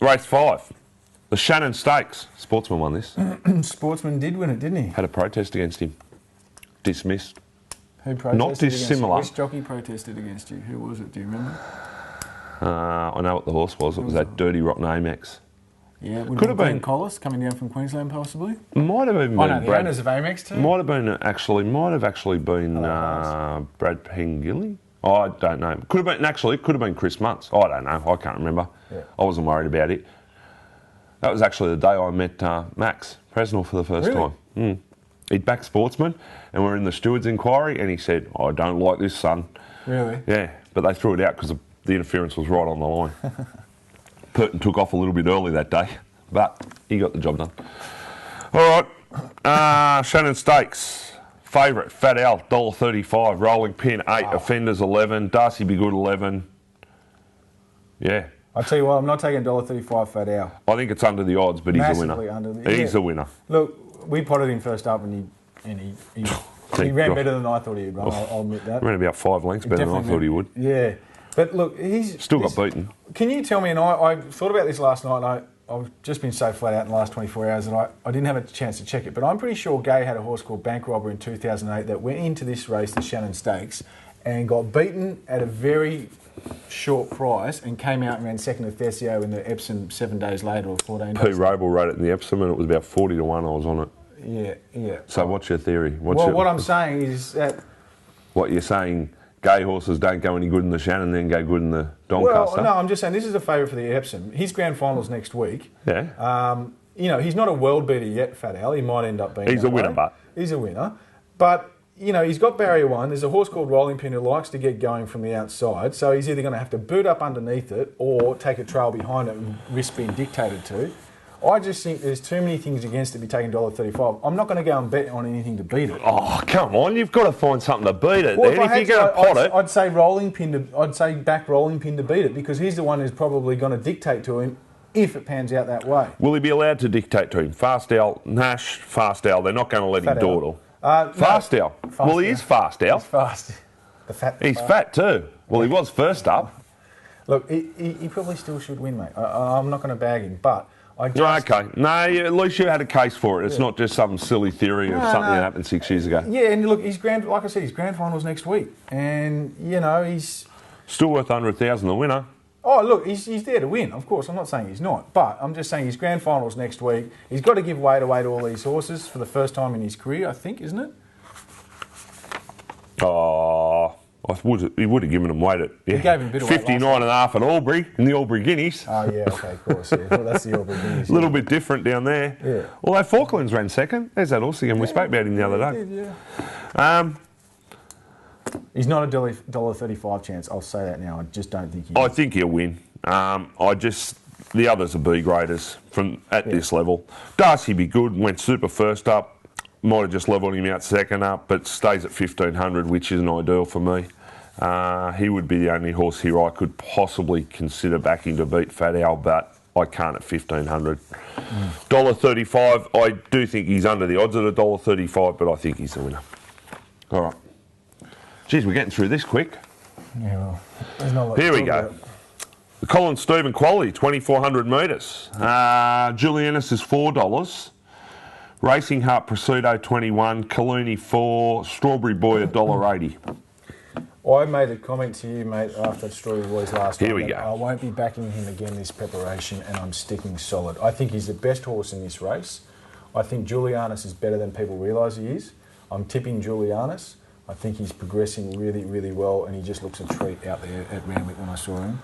Race 5. The Shannon Stakes. Sportsman won this. Sportsman did win it, didn't he? Had a protest against him. Dismissed. Who protested Not dissimilar. against you? Which jockey protested against you? Who was it? Do you remember? I know what the horse was. It was that dirty rotten Amex. Yeah, it could have been Collis coming down from Queensland, possibly. Might have even been. I know the owners of Amex too. Might have actually been Brad Pengilly. I don't know. Could have been Chris Muntz. I don't know. I can't remember. Yeah. I wasn't worried about it. That was actually the day I met Max Presnell for the first time. He'd backed Sportsman, and we're in the steward's inquiry, and he said, "I don't like this, son." Really? Yeah, but they threw it out because the interference was right on the line. Purton took off a little bit early that day, but he got the job done. All right, Shannon Stakes. Favourite, Fat Al, $1.35. Rolling pin, 8. Wow. Offenders, 11. Darcy Be Good, 11. Yeah. I'll tell you what, I'm not taking $1.35 Fat Al. I think it's under the odds, but he's a winner. He's a winner. Look, we potted him first up and he ran better than I thought he would run, I'll admit that. Ran about 5 lengths better than I thought he would. Yeah. But look, he's... Still got beaten. Can you tell me, and I thought about this last night, and I've just been so flat out in the last 24 hours that I didn't have a chance to check it, but I'm pretty sure Gay had a horse called Bank Robber in 2008 that went into this race, the Shannon Stakes, and got beaten at a very short price and came out and ran second to Thesio in the Epsom 7 days later or 14 days. Pete Roble wrote it in the Epsom and it was about 40 to 1 I was on it. Yeah. So what's your theory? What I'm saying is that... What you're saying... Gay horses don't go any good in the Shannon, then go good in the Doncaster. Well, no, I'm just saying this is a favourite for the Epsom. His grand final's next week. Yeah. He's not a world beater yet, Fat Al. He might end up being. He's a winner, but he's a winner. But he's got barrier 1. There's a horse called Rolling Pin who likes to get going from the outside, so he's either going to have to boot up underneath it or take a trail behind it and risk being dictated to. I just think there's too many things against it to be taking $1.35. I'm not going to go and bet on anything to beat it. Oh, come on. You've got to find something to beat it. Well, if you're going to pot it... I'd say back Rolling Pin to beat it because he's the one who's probably going to dictate to him if it pans out that way. Will he be allowed to dictate to him? Fast Al, Nash, Fast Al. They're not going to let him dawdle. Fast Al. Well, he is Fast Al. He's fast. He's fat too. Well, he was first up. Look, he probably still should win, mate. I'm not going to bag him, but... Okay. No, at least you had a case for it. It's not just some silly theory of something that happened 6 years ago. Yeah, and look, like I said, his grand final's next week. And, he's... Still worth $100,000, the winner. Oh, look, he's there to win, of course. I'm not saying he's not. But I'm just saying his grand final's next week. He's got to give weight away to all these horses for the first time in his career, I think, isn't it? Oh... He would have given him weight at he gave him a bit of weight 59.5 at Albury, in the Albury Guineas. Oh, yeah, okay, of course. Yeah. Well, that's the Albury Guineas. A little bit different down there. Yeah. Although Falklands ran second. There's that horse again. We spoke about him the other day. Did, yeah. He's not a $1.35 chance. I'll say that now. I just don't think he is. I think he'll win. The others are B graders at this level. Darcy Be Good, went super first up. Might have just levelled him out second up, but stays at 1,500, which isn't ideal for me. He would be the only horse here I could possibly consider backing to beat Fat Al, but I can't at 1,500. $1.35, I do think he's under the odds at $1.35, but I think he's the winner. All right. Geez, we're getting through this quick. Yeah, well, there's not a lot Here we go. The Colin Stephen quality, 2,400 metres. Julianus is $4. Racing Heart Pursuito, 21. Kaluni, 4. Strawberry Boy, $1.80. I made a comment to you, mate, after Strawberry Boy's last Here we go. I won't be backing him again this preparation, and I'm sticking solid. I think he's the best horse in this race. I think Julianus is better than people realise he is. I'm tipping Julianus. I think he's progressing really, really well, and he just looks a treat out there at Randwick when I saw him.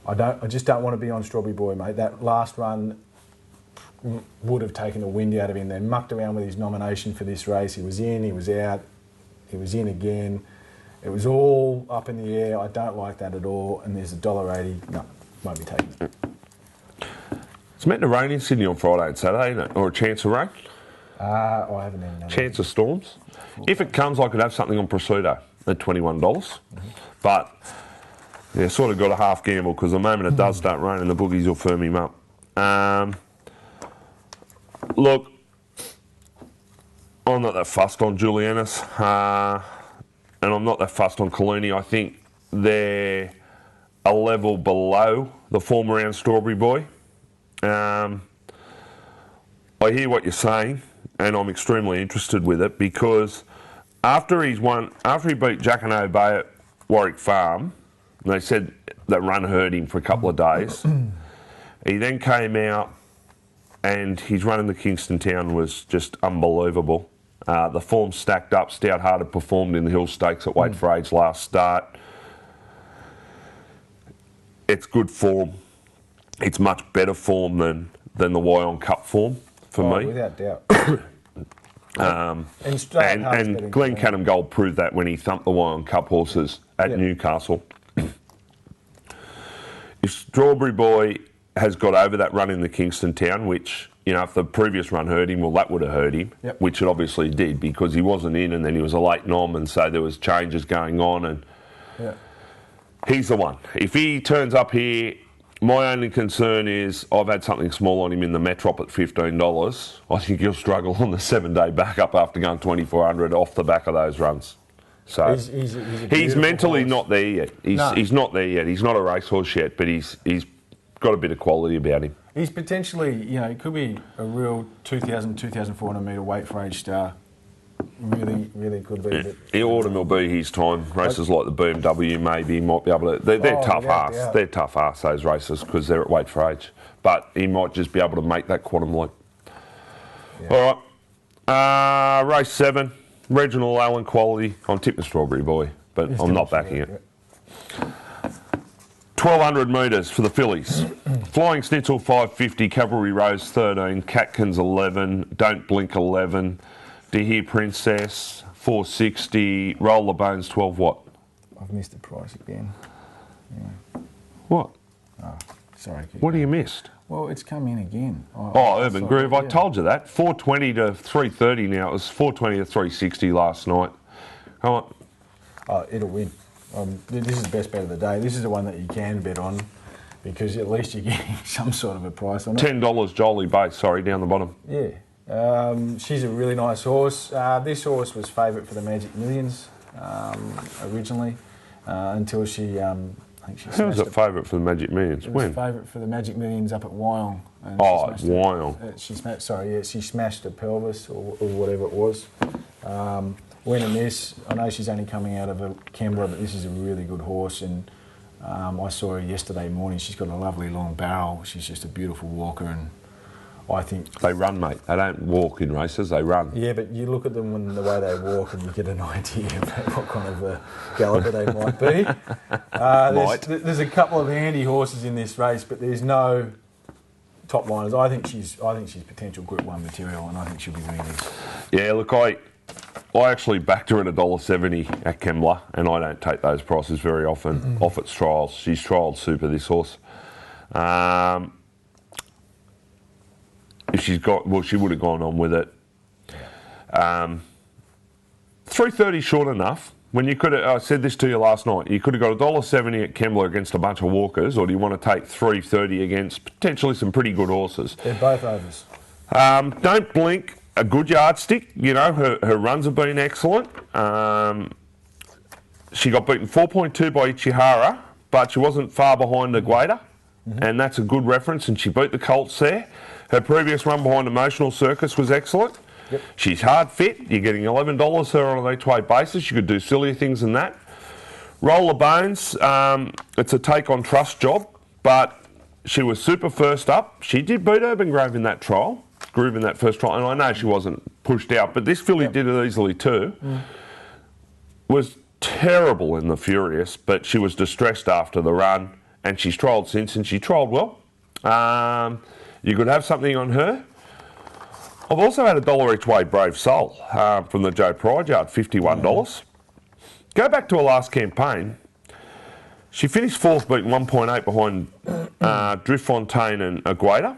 I just don't want to be on Strawberry Boy, mate. That last run would have taken the wind out of him. They mucked around with his nomination for this race. He was in, he was out, he was in again. It was all up in the air. I don't like that at all. And there's $1.80. No, won't be taking it. It's meant to rain in Sydney on Friday and Saturday, isn't it? Or a chance of rain? I haven't even known. Chance of storms. If it comes, I could have something on Pursuito at $21. But, yeah, sort of got a half gamble because the moment it does start raining, the boogies will firm him up. Look, I'm not that fussed on Julianus, and I'm not that fussed on Kaluni. I think they're a level below the form around Strawberry Boy. I hear what you're saying, and I'm extremely interested with it because after he beat Jack and Obey at Warwick Farm, and they said that run hurt him for a couple of days. He then came out, and his run in the Kingston Town was just unbelievable. The form stacked up. Stout-hearted performed in the Hill Stakes at Weight for Age last start. It's good form. It's much better form than the Wyong Cup form for me. Without doubt. And Glen Canham Gold proved that when he thumped the Wyong Cup horses at Newcastle. If Strawberry Boy has got over that run in the Kingston Town, which, if the previous run hurt him, well, that would have hurt him, which it obviously did because he wasn't in and then he was a late nom and so there was changes going on and he's the one. If he turns up here, my only concern is I've had something small on him in the Metrop at $15. I think he'll struggle on the 7-day backup after going 2,400 off the back of those runs. So he's mentally horse. Not there yet. He's not there yet. He's not a racehorse yet, but he's got a bit of quality about him. He's potentially, he could be a real 2,000, 2,400 metre weight for age star. Really, really could be. Yeah. Autumn will be his time. Races like the BMW maybe he might be able to. They're tough ass. Yeah. They're tough ass, those races, because they're at weight for age. But he might just be able to make that quantum leap. Yeah. All right. Race 7, Regional Allen quality. I'm tipping Strawberry Boy, but I'm not backing it. 1,200 metres for the fillies. Flying Schnitzel 550, Cavalry Rose 13, Catkins 11, Don't Blink 11, Dehere Princess 460, Roll the Bones 12 what? I've missed the price again. Anyway. What? Oh, sorry. What have you missed? Well, it's come in again. Urban Groove. I told you that. 420 to 330 now. It was 420 to 360 last night. Come on. Oh, it'll win. This is the best bet of the day. This is the one that you can bet on because at least you're getting some sort of a price on it. $10 Jolie Base, down the bottom. Yeah. She's a really nice horse. This horse was favourite for the Magic Millions originally until she, I think she Who was it favourite for the Magic Millions? It when? was favourite for the Magic Millions up at Wyong. Wyong. She smashed her pelvis or whatever it was. Winning this, I know she's only coming out of a Canberra, but this is a really good horse and I saw her yesterday morning. She's got a lovely long barrel. She's just a beautiful walker and I think... They run, mate. They don't walk in races, they run. Yeah, but you look at them when the way they walk and you get an idea about what kind of a galloper they might be. There's a couple of handy horses in this race, but there's no top liners. I think she's potential Group 1 material and I think she'll be winning this. Yeah, look, I actually backed her at $1.70 at Kembla and I don't take those prices very often off its trials. She's trialled super, this horse. If she's got, well, she would have gone on with it. 330 short enough. When you could have, I said this to you last night, you could have got $1.70 at Kembla against a bunch of walkers, or do you want to take 330 against potentially some pretty good horses? They're both overs. Don't Blink, a good yardstick. Her runs have been excellent. She got beaten 4.2 by Ichihara, but she wasn't far behind Agueda, and that's a good reference, and she beat the Colts there. Her previous run behind Emotional Circus was excellent. Yep. She's hard fit. You're getting $11 her on an each-way basis. You could do sillier things than that. Roll the Bones, it's a take-on trust job, but she was super first up. She did beat Urban Groove in that trial, in that first trial, and I know she wasn't pushed out, but this filly did it easily too. Was terrible in the Furious, but she was distressed after the run, and she's trialled since, and she trialled well. You could have something on her. I've also had $1 each way Brave Soul from the Joe Pride Yard, $51. Go back to her last campaign. She finished fourth, beaten 1.8 behind Driftfontaine and Agueda.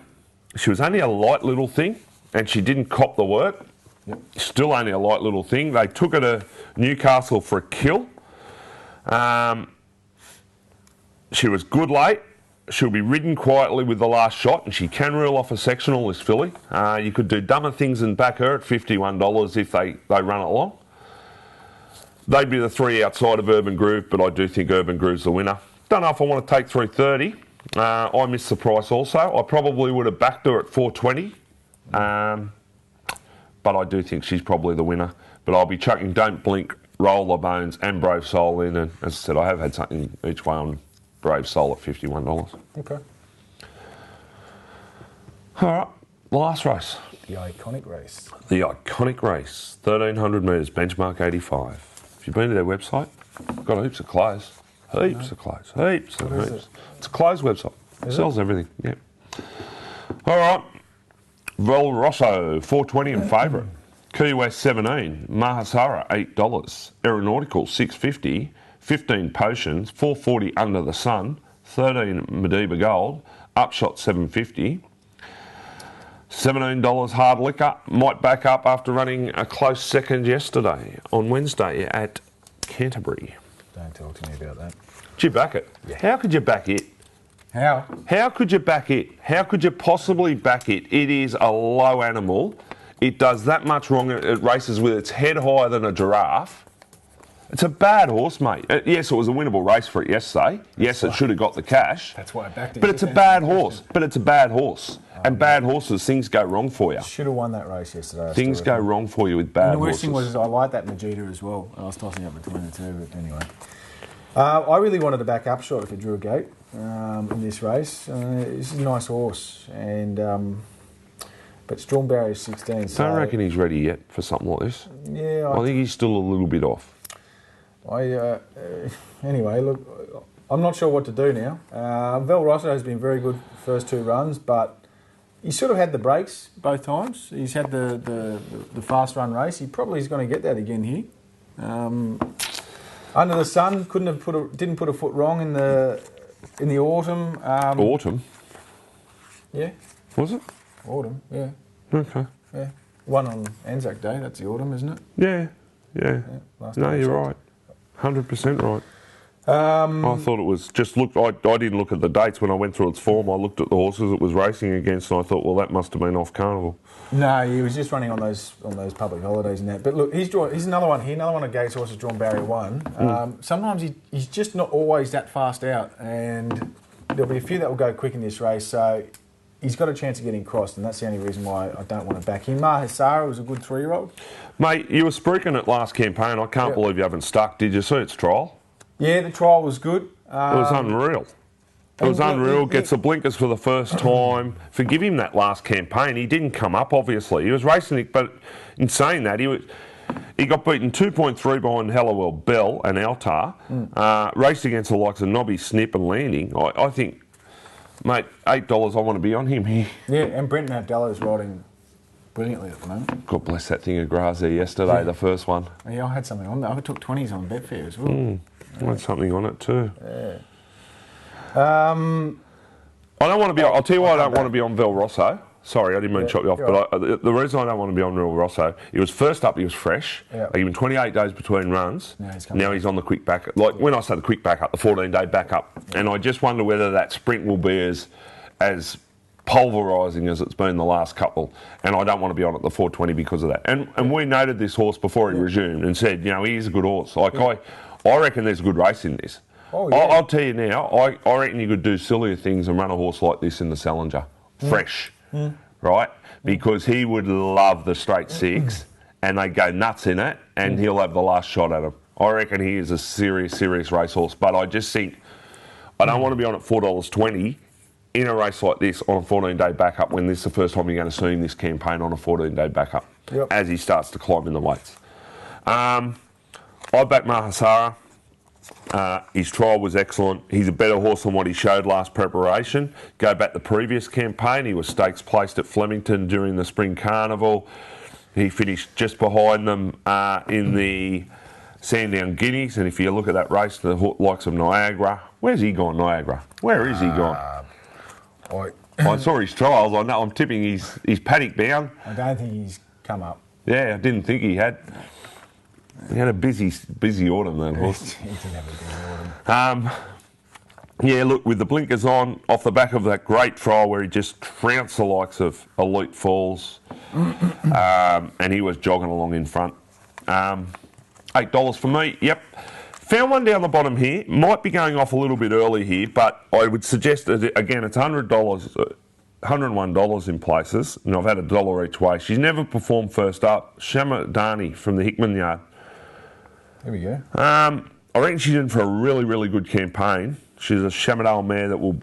She was only a light little thing, and she didn't cop the work. Still only a light little thing. They took her to Newcastle for a kill. She was good late. She'll be ridden quietly with the last shot, and she can reel off a sectional, this filly. You could do dumber things and back her at $51 if they run it long. They'd be the three outside of Urban Groove, but I do think Urban Groove's the winner. Don't know if I want to take 330. I missed the price also. I probably would have backed her at 420. But I do think she's probably the winner. But I'll be chucking Don't Blink, Roll the Bones and Brave Soul in. And as I said, I have had something each way on Brave Soul at $51. Okay. All right, the last race. The iconic race. The iconic race, 1,300 metres, benchmark 85. Have you been to their website? Got heaps of clothes. Heaps of clothes. Heaps of heaps. It's a clothes website. Sells everything, yeah. All right. Vel Rosso, 420 in favourite. Key West 17, Mahasara $8, Aeronautical $6.50, 15 Potions, 440 Under the Sun, 13 Mediba Gold, Upshot $7.50, $17 Hard Liquor, might back up after running a close second yesterday on Wednesday at Canterbury. Don't talk to me about that. Did you back it? Yeah. How could you back it? How? How could you back it? How could you possibly back it? It is a low animal. It does that much wrong. It races with its head higher than a giraffe. It's a bad horse, mate. Yes, it was a winnable race for it yesterday. Yes, it should have got the cash. That's why I backed it. But it's a bad horse. But it's a bad horse. And bad horses, things go wrong for you. Should have won that race yesterday. Things go wrong for you with bad and the worst horses. thing was I like that Majida as well. I was tossing up between the two, but anyway. I really wanted to back Upshot if it drew a gate in this race. This is a nice horse, and but Storm Barrier is 16. So Don't reckon he's ready yet for something like this. Yeah, I think he's still a little bit off. Anyway, look, I'm not sure what to do now. Vel Rosso has been very good first two runs, but he sort of had the breaks both times. He's had the fast run race. He probably is going to get that again here. Under the Sun didn't put a foot wrong in the autumn. Autumn? Yeah. Was it? Autumn, yeah. Okay. Yeah. One on Anzac Day, that's the autumn, isn't it? Yeah. Last No, time I you're checked. right. 100% right. Um, I thought it was just I didn't look at the dates when I went through its form. I looked at the horses it was racing against, and I thought, well, that must have been off Carnival. No, he was just running on those public holidays and that. But look, he's another one here, another one of Gates' horses drawn Barrier 1. Sometimes he's just not always that fast out, and there'll be a few that will go quick in this race. So he's got a chance of getting crossed, and that's the only reason why I don't want to back him. Mahasara was a good 3-year-old. Mate, you were spruiking it last campaign. I can't believe you haven't stuck. Did you see its trial? Yeah, the trial was good. It was unreal. It was unreal. Gets the blinkers for the first time. Forgive him that last campaign. He didn't come up, obviously. He was racing it, but in saying that, he got beaten 2.3 behind Hallowell Bell and Altar. Raced against the likes of Nobby, Snip and Landing. I think, mate, $8, I want to be on him here. Yeah, and Brenton Abdallah is riding brilliantly at the moment. God bless that thing of grass there yesterday, the first one. Yeah, I had something on there. I took 20s on Betfair as well. I had something on it too. Yeah. I don't want to be. I'll tell you why I don't want to be on Vel Rosso. Sorry, I didn't mean to chop you off. But the reason I don't want to be on Vel Rosso, he was first up. He was fresh. Yeah. He went 28 days between runs. Now he's on the quick back. Like when I say the quick back up, the 14-day back up, and I just wonder whether that sprint will be as pulverising as it's been the last couple, and I don't want to be on at the 420 because of that. And we noted this horse before he resumed and said, he is a good horse. Like I reckon there's a good race in this. Oh, yeah. I'll tell you now, I reckon you could do sillier things and run a horse like this in the Salinger, fresh, right? Because he would love the straight six, and they go nuts in it, and he'll have the last shot at him. I reckon he is a serious racehorse, but I just think I don't want to be on at $4.20 in a race like this on a 14-day backup when this is the first time you're going to see him this campaign on a 14-day backup as he starts to climb in the weights. I back Mahasara. His trial was excellent. He's a better horse than what he showed last preparation. Go back the previous campaign, he was stakes placed at Flemington during the Spring Carnival. He finished just behind them in the Sandown Guineas, and if you look at that race, the likes of Niagara, where's he gone, Niagara? Where is he gone? I saw his trials. I know. I'm tipping he's paddock bound. I don't think he's come up. Yeah, I didn't think he had. He had a busy autumn, that horse. He did have a busy autumn. Yeah, look, with the blinkers on, off the back of that great trial where he just trounced the likes of Elite Falls, and he was jogging along in front. $8 for me, yep. Found one down the bottom here. Might be going off a little bit early here, but I would suggest, again, it's $100, $101 in places, and I've had $1 each way. She's never performed first up. Shamadani from the Hickman Yard. There we go. I reckon she's in for a really, really good campaign. She's a Shamadale mare that will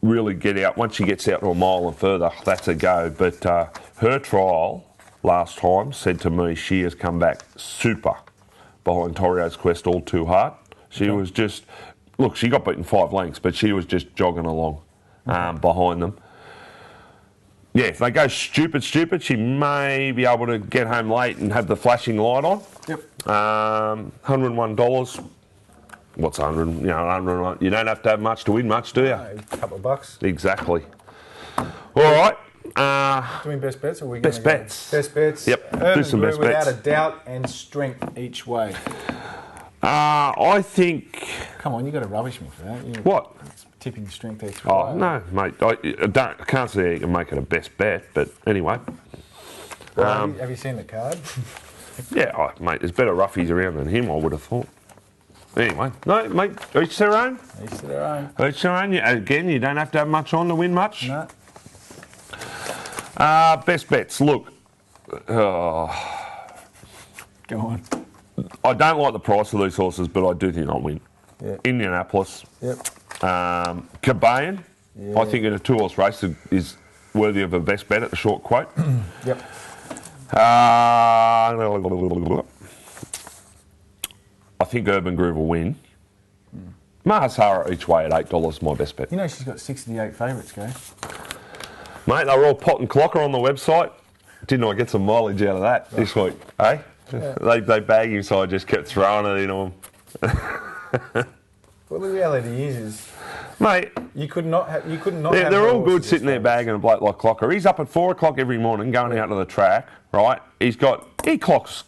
really get out. Once she gets out to a mile and further, that's a go. But her trial last time said to me she has come back super behind Torio's Quest All Too Hard. She was just, look, she got beaten 5 lengths, but she was just jogging along behind them. Yeah, if they go stupid, she may be able to get home late and have the flashing light on. Yep. $101. What's 100? You know, 101. You don't have to have much to win much, do you? A couple of bucks. Exactly. All right. Doing best bets, or are we Best gonna bets. Go? Best bets. Yep. Urban Do some Brew best without bets. a doubt and strength each way. I think. Come on, you got to rubbish me for that. You What? tipping strength each way. Oh no, mate. I can't see how you can make it a best bet, but anyway. Well, have you seen the card? Yeah, mate. There's better roughies around than him, I would have thought. Anyway, no, mate. Each their own. Each to their own. Each their own. Again, you don't have to have much on to win much. No. Best bets. Look, Go on. I don't like the price of these horses, but I do think I'll win. Yep. Indianapolis. Yep. Cabayan, Yeah. I think in a 2-horse race is worthy of a best bet at the short quote. Yep. I think Urban Groove will win. Mahasara each way at $8, my best bet. You know she's got 68 favourites, Gay. Mate, they were all pot and clocker on the website. Didn't I get some mileage out of that this week, eh? Yeah. They bagged him, so I just kept throwing it into them. Well, the reality is, Mate, you could not have. they're all good horses sitting there as bagging a bloke like Clocker. He's up at 4 o'clock every morning going out to the track, right? He clocks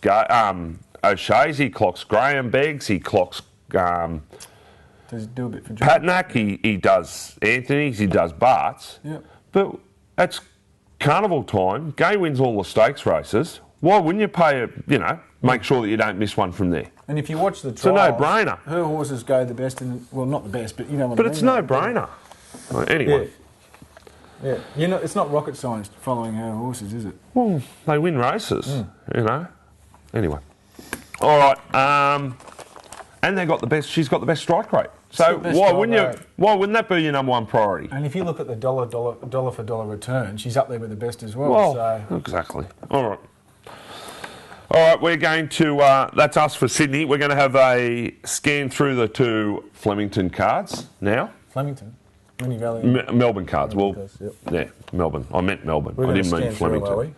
O'Shea's, he clocks Graham Beggs, he clocks Does he do a bit for John? Patnack, he does Anthony's, he does Bart's. Yep. But it's carnival time. Gay wins all the stakes races. Why wouldn't you pay make sure that you don't miss one from there? And if you watch the It's a trial, no-brainer. her horses go the best, well, not the best, but you know what But I mean. it's no-brainer. Anyway. Yeah. It's not rocket science following her horses, is it? Well, they win races, Anyway. All right. And she's got the best strike rate. So why wouldn't that be your number one priority? And if you look at the dollar for dollar return, she's up there with the best as well. So Exactly. All right. All right, we're going to, that's us for Sydney. We're going to have a scan through the 2 Flemington cards now. Flemington, Moonee Valley, Melbourne cards. Melbourne cards, yep. Yeah, Melbourne. I meant Melbourne. We're I going didn't to mean scan through them, Flemington. are we?